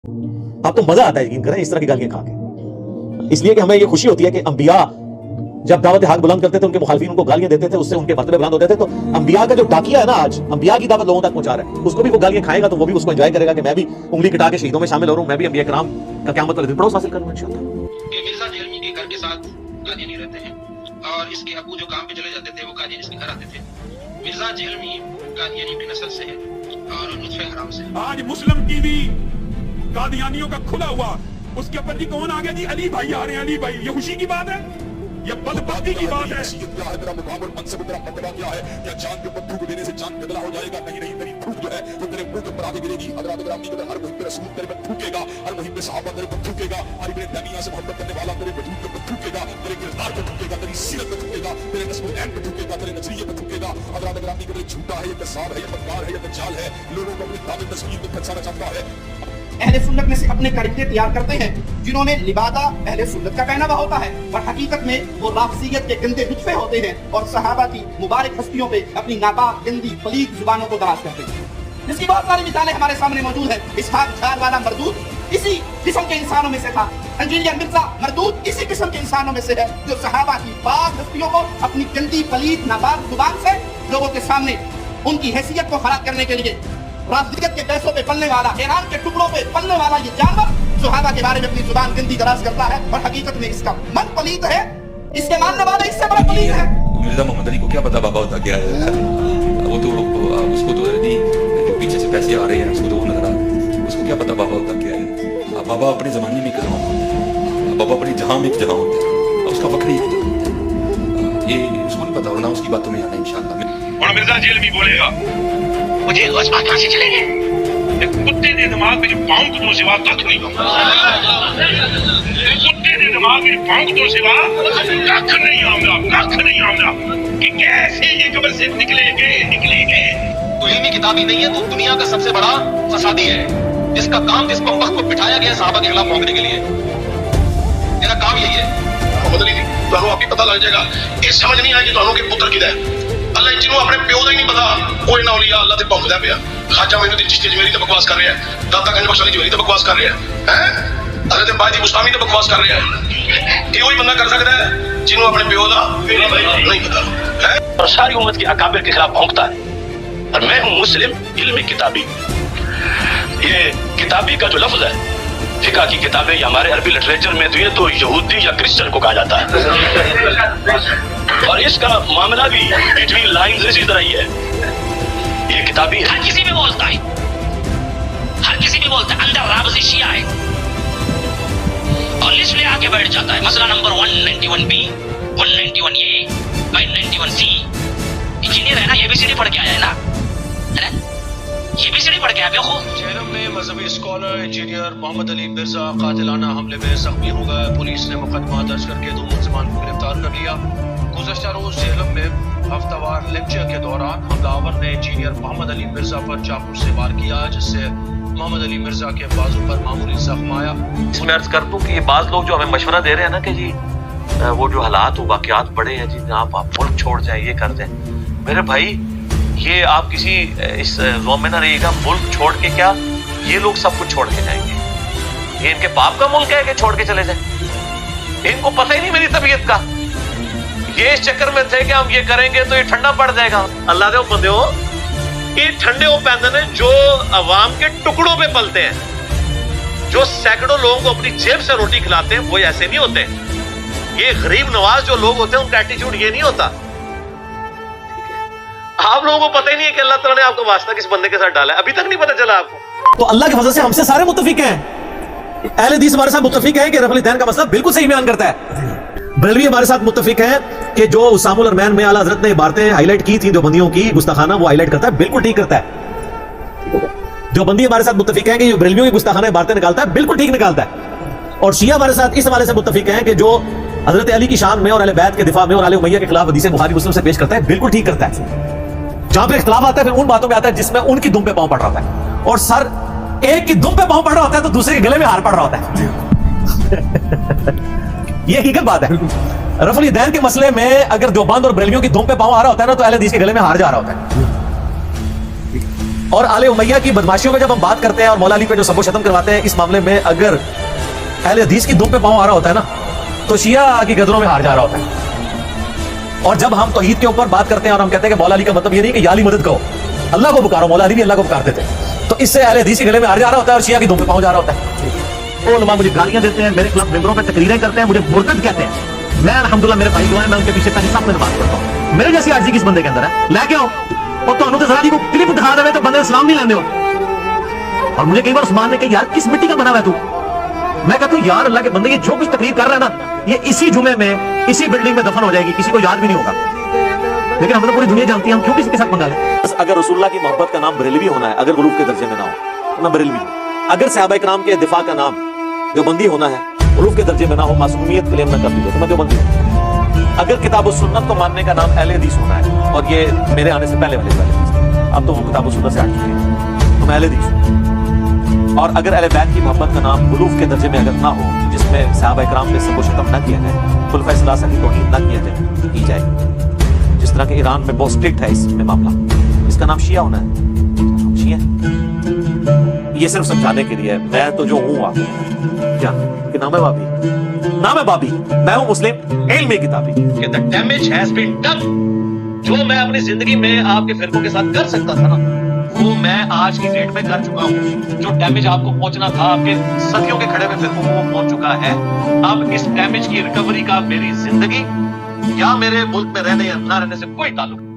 آپ کو مزہ آتا ہے یقین کریں اس طرح کی گالیاں کھا کے، اس لیے کہ ہمیں یہ خوشی ہوتی ہے کہ انبیاء جب دعوت حق بلند کرتے تھے ان کے مخالفین ان کو گالیاں دیتے تھے، اس سے ان کے مرتبے بلند ہوتے تھے۔ تو انبیاء کا جو ڈاکیا ہے نا آج انبیاء کی دعوت لوگوں تک پہنچا رہا ہے، اس کو بھی وہ گالیاں کھائے گا تو وہ بھی اس کو انجوائے کرے گا کہ میں بھی انگلی کٹا کے شہیدوں میں شامل ہو رہا ہوں، میں بھی انبیاء کرام کا قیامت والے دن پڑوس حاصل کروں گا انشاءاللہ۔ کہ مرزا جیلمی کے گھر کے ساتھ قادیانی رہتے ہیں اور اس کے ابو جو کام پہ چلے جاتے تھے وہ قادیانی کے گھر آتے تھے۔ مرزا جیلمی قادیانی کی نسل سے ہے اور لطف حرام سے۔ آج مسلم ٹی وی قادیانیوں کا کھلا ہوا، اس کے اوپر جی کون آ گیا جی؟ علی بھائی آ رہے ہیں، علی بھائی۔ یہ خوشی کی بات ہے؟ یہ بدبختی کی بات ہے؟ کیا ہے میرا مقام اور منصب، میرا مرتبہ کیا ہے؟ کیا چاند کے اوپر تھوک دینے سے چاند بدلا ہو جائے گا؟ نہیں نہیں، میری تھوک جو ہے وہ تیرے منہ کے اوپر آ کے گرے گی۔ حضرات گرامی کے ہر محب رسول تیرے پر تھوکے گا، ہر محب صحابہ تیرے پر تھوکے گا، ہر ابن تیمیہ سے محبت کرنے والا تیرے وجود کے اوپر تھوکے گا، تیرے کردار پہ تھوکے گا، تیری سیرت پہ تھوکے گا، تیرے نسب و عین پہ تھوکے گا، تیرے نظریے پہ تھوکے گا۔ حضرات گرامی کے جھوٹا ہے، یہ کذاب ہے، یہ مکار ہے، یہ دجال ہے، لوگوں کو اپنی دعوت تشکیل میں پھنسانا چاہتا ہے۔ اہل سنت میں سے اپنے کرشتے تیار کرتے ہیں جنہوں میں لبادہ اہل سنت کا پہناوا ہوتا ہے، اور حقیقت میں وہ رافضیت کے گندے نطفے ہوتے ہیں اور صحابہ کی مبارک ہستیوں پہ اپنی ناپاک گندی پلید زبانوں کو دراز کرتے ہیں، جس کی بہت ساری مثالیں ہمارے سامنے موجود ہیں۔ اسحاق جھال والا مردود اسی قسم کے انسانوں میں سے تھا، انجینئر مرزا مردود اسی قسم کے انسانوں میں سے ہے جو صحابہ کی پاک ہستیوں کو اپنی گندی پلید ناپاک زبان سے لوگوں کے سامنے ان کی حیثیت کو خراب کرنے کے لیے رافضیت کے پیسوں پہ پلنے والا، ایران کے ٹکڑوں پہ پلنے والا یہ جانور صحابہ کے بارے میں اپنی زبان گندی دراز کرتا ہے، اور حقیقت میں اس کا من پلید ہے، اس کے ماننے والے اس سے بڑا پلید ہے۔ مرزا محمد علی کو کیا پتا بابا ہوتا کیا ہے؟ وہ تو اس کو تو نہیں، جو پیچھے سے پیسے آ رہے ہیں اس کو تو وہ نظر آ رہا ہے، اس کو کیا پتا بابا ہوتا کیا ہے؟ بابا اپنے زمانے میں کہاں ہوتا ہے، بابا اپنی جہاں میں جہاں ہوتا ہے، اس کا وقت ایک جہاں ہوتا ہے، یہ اس کو نہیں پتا ہونا، اس کی باتوں میں آنا انشاءاللہ۔ اور مرزا جیلمی بولے گا مجھے اس بات کہاں سے چلیں گے؟ ایک کتے دے دماغ میں جو پاؤں کو تو سوا کھ نہیں آؤں گا، کتے دے دماغ میں پاؤں کو تو سوا کھ نہیں آؤں گا، کھ نہیں آؤں گا کہ کیسے یہ قبر سے نکلے گے۔ تو علمی کتابی نہیں ہے، تو دنیا کا سب سے بڑا فسادی ہے، جس کا کام جس بمبخ کو بٹھایا گیا صحابہ کے خلاف بھونکنے کے لیے، میرا کام یہی ہے۔ محمد علی تو آپ کو پتہ لگ جائے گا، یہ سمجھ نہیں آئے گی تو کہ پتر کدھر ہے۔ اللہ جنوں اپنے پیو دا ہی نہیں پتا، وہ انہاں اولیاء اللہ تے بھونکدا پیا۔ خواجہ معین الدین چشتی اجمیری تے بکواس کر رہا ہے، داتا گنج بخش علی جوہری تے بکواس کر رہا ہے، حضرت باجی مستامی تے بکواس کر رہا ہے۔ یہ وہی بندہ کر سکتا ہے جنوں اپنے پیو دا نہیں پتا، اور ساری امت کے اکابر کے خلاف بھونکتا ہے۔ اور میں ہوں مسلم علمی کتابی۔ یہ کتابی کا جو لفظ ہے فقہ کی کتابیں یا ہمارے عربی لٹریچر میں تو یہ تو یہودی یا کرسچن کو کہا جاتا ہے، اور اس کا معاملہ بھی بٹوین لائنز اسی طرح ہی ہے۔ یہ کتابی ہے، ہر کسی بھی بولتا ہے، ہر کسی بھی بولتا ہے اندر رابضی شیعہ ہے، اور لسٹ لے آ کے بیٹھ جاتا ہے۔ مسئلہ number 191B 191A 591C۔ Engineer ہے نا، یہ بھی سی ڈی پڑھ کے آیا ہے نا، یہ بھی سی ڈی پڑھ کے آیا بے خوب۔ جہلم میں مذہبی اسکالر انجینئر محمد علی مرزا قاتلانہ حملے میں زخمی ہو گئے۔ پولیس نے مقدمہ درج کر کے 2 ملزمان کو گرفتار کر لیا۔ گزشتہ روز جہلم میں ہفتہ وار لیکچر کے دوران حملہ آور نے انجینئر محمد علی مرزا پر چاقو سے وار کیا، جس سے محمد علی مرزا کے بازو پر معمولی زخم آیا۔ اس میں عرض کر دوں کہ یہ بعض لوگ جو ہمیں مشورہ دے رہے ہیں نا کہ جی وہ جو حالات و واقعات پڑے ہیں جی آپ ملک چھوڑ جائیں، یہ کر دیں، میرے بھائی یہ آپ کسی اس زوم میں نہ رہیے گا، ملک چھوڑ کے کیا یہ لوگ سب کچھ چھوڑ کے جائیں گے۔ یہ ان کے باپ کا ملک ہے کہ چھوڑ کے چلے جائیں؟ ان کو پتہ ہی نہیں میری طبیعت کا، یہ اس چکر میں تھے کہ ہم یہ کریں گے تو یہ ٹھنڈا پڑ جائے گا۔ اللہ دے بندے ہو، یہ ٹھنڈے وہ پیندن ہیں جو عوام کے ٹکڑوں پہ پلتے ہیں، جو سینکڑوں لوگوں کو اپنی جیب سے روٹی کھلاتے ہیں، وہ ایسے نہیں ہوتے۔ یہ غریب نواز جو لوگ ہوتے ہیں ان کا ایٹیچیوڈ یہ نہیں ہوتا۔ آپ لوگوں کو پتہ ہی نہیں ہے کہ اللہ تعالیٰ نے آپ کا واسطہ کس بندے کے ساتھ ڈالا ہے، ابھی تک نہیں پتہ چلا آپ کو۔ تو اللہ کے فضل سے ہم سے سارے متفق ہیں، اہل حدیث ہمارے ساتھ متفق ہیں کہ رفع الیدین کا مسئلہ بالکل صحیح بیان کرتا ہے۔ بریلوی ہمارے ساتھ متفق ہیں کہ جو اسام الارمین میں اعلیٰ حضرت نے عبارتیں ہائی لائٹ کی تھیں جو بندیوں کی گستاخانہ، وہ ہائی لائٹ کرتا ہے، بالکل ٹھیک کرتا ہے۔ جو بندی ہمارے ساتھ متفق ہیں کہ جو بریلویوں کی گستاخانہ عبارتیں نکالتا ہے، بالکل ٹھیک نکالتا ہے۔ اور شیعہ ہمارے ساتھ اس حوالے سے متفق ہیں کہ جو حضرت علی کی شان میں اور اہل بیت کے دفاع میں اور آل امیہ کے خلاف حدیث بخاری مسلم سے پیش کرتا ہے، بالکل ٹھیک کرتا ہے۔ جہاں پہ اختلاف آتا ہے پھر ان باتوں پہ آتا ہے جس میں ان کی دم پہ پاؤں پڑ رہا ہوتا ہے، اور سر ایک کی دم پہ پاؤں پڑ رہا ہوتا ہے تو دوسرے کے گلے میں ہار پڑ رہا ہوتا ہے۔ یہ حقیقت بات ہے۔ رفع الیدین کے مسئلے میں اگر دیوبند اور بریلویوں کی دم پہ پاؤں آ رہا ہوتا ہے نا تو اہل حدیث کے گلے میں ہار جا رہا ہوتا ہے۔ اور آل امیہ کی بدماشیوں پہ جب ہم بات کرتے ہیں اور مولا علی پہ جو سب و شتم کرواتے ہیں، اس معاملے میں اگر اہل حدیث کی دم پہ پاؤں آ رہا ہوتا ہے نا تو شیعہ کی گدروں میں ہار جا رہا ہوتا ہے. اور جب ہم توحید کے اوپر بات کرتے ہیں اور ہم کہتے ہیں کہ مولا علی کا مطلب یہ نہیں کہ یا علی مدد کہو، اللہ کو پکارو، مولا علی بھی اللہ کو پکارتے تھے، تو اس سے اہل حدیث کے گلے میں ہار جا رہا ہوتا ہے اور شیعہ کی دم پہ پاؤں جا رہا ہوتا ہے. وہ علماء مجھے گالیاں دیتے ہیں، میرے خلاف ممبروں پہ تقریریں کرتے ہیں، مجھے مرتد کہتے ہیں. میں الحمدللہ میرے بھائی جو ہیں میں ان کے پیچھے پہلے سب میں نماز پڑھتا ہوں. میرے جیسی عاجزی کس بندے کے اندر ہے؟ لے کے آؤ. اور تو انہوں ذرا جی کو کلپ دکھا دے تو بندے اسلام نہیں لینے ہو. اور مجھے کئی بار عثمان نے کہا یار کس مٹی کا بنا ہوا ہے تو؟ میں کہتا ہوں یار اللہ کے بندے یہ جو کچھ تقریر کر رہا ہے نا یہ اسی جمعے میں اسی بلڈنگ میں دفن ہو جائے گی، کسی کو یاد بھی نہیں ہوگا. لیکن ہم تو پوری دنیا جانتی ہے، ہم کیوں کسی کے ساتھ منگا لیں؟ اگر رسول اللہ کی محبت کا نام بریلوی ہونا ہے، اگر غلوف کے درجے میں نہ ہو تو میں بریلوی ہوں. اگر صحابہ کرام کے دفاع کا نام دیوبندی ہونا ہے، غلوف کے درجے میں نہ ہو، معصومیت کلیم نہ کر دیجیے تو میں دیوبندی ہوں. اگر کتاب و سنت کو ماننے کا نام اہل حدیث ہونا ہے، اور یہ میرے آنے سے پہلے اب تو وہ کتاب و سنت سے ہٹ چکے ہیں، تو میں اہل حدیث ہوں. اور اگر اہل بیت کی محبت کا نام غلوف کے درجے میں اگر نہ ہو، جس میں صحابہ کرام پہ سب و شتم نہ کیا جائے، خلفائے ثلاثہ کی توہین نہ کی جائے، جس طرح کہ ایران میں بہت اسٹرکٹ ہے اس میں معاملہ، اس کا نام شیعہ ہونا ہے. شیعہ یہ صرف سمجھانے کے لیے میں تو جو ہوں آپ کیا کہ نام ہے بابی، نام ہے بابی، میں ہوں مسلم علمی کتابی. کہ the damage has been done. جو میں اپنی زندگی میں آپ کے فرقوں کے ساتھ کر سکتا تھا نا وہ میں آج کی ڈیٹ میں کر چکا ہوں. جو ڈیمیج آپ کو پہنچنا تھا آپ کے صدیوں کے کھڑے ہوئے فرقوں کو وہ پہنچ چکا ہے. اب اس ڈیمیج کی ریکوری کا میری زندگی یا میرے ملک میں رہنے یا نہ رہنے سے کوئی تعلق نہیں.